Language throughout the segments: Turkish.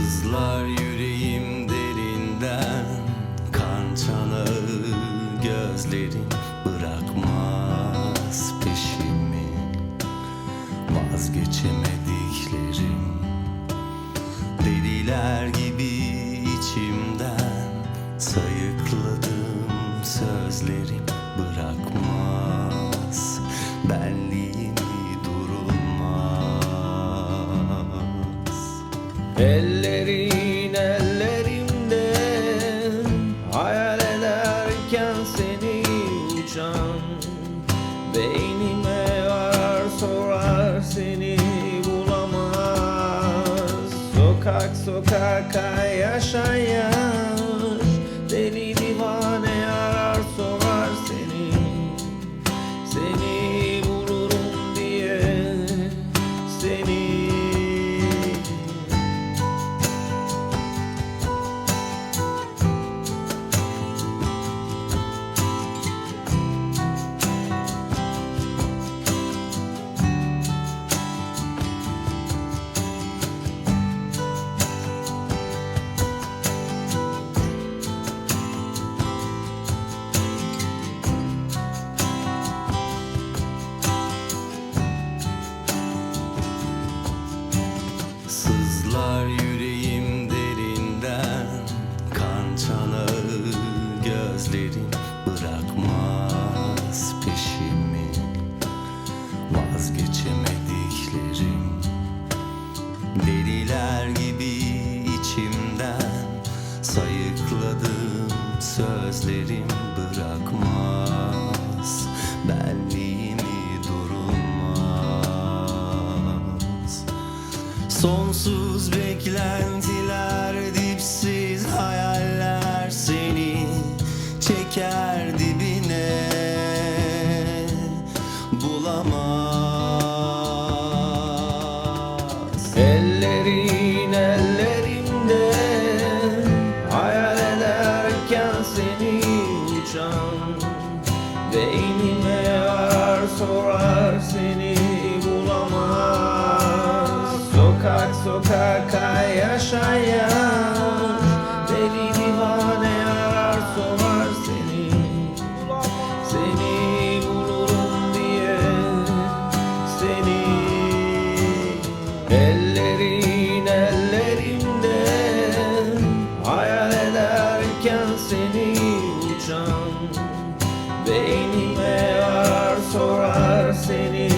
Sızlar yüreğim derinden, kan çanağı gözlerim bırakmaz peşimi. Vazgeçemediklerim deliler gibi içimden, sayıkladım sözlerim bırakmaz benliğimi durulmaz. Ellerin ellerimde, hayal ederken seni uçan, beynime arar sorar seni bulamaz. Sokak sokak yaşayan deli divane arar sorar seni, seni bulurum diye seni. Sızlar yüreğim derinden, kan çanağı gözlerim bırakmaz peşimi. Vazgeçemediklerim deliler gibi içimden, sayıkladım sözlerim bırakmaz benliğimi durulmaz. Sonsuz beklentiler, dipsiz hayaller seni çeker dibine, bulamaz. Ellerin ellerimde, hayal ederken seni uçan, beynime arar sorar seni bulamaz. Sokak sokak yaşayan deli divane arar sorar seni, seni bulurum diye seni. Ellerin ellerimde, hayal ederken seni uçan, beynime arar sorar seni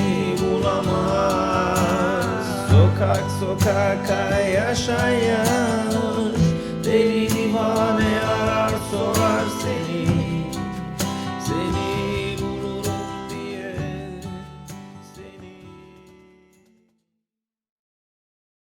bulamaz. Sokak sokak yaşayan deli divane arar sorar seni, seni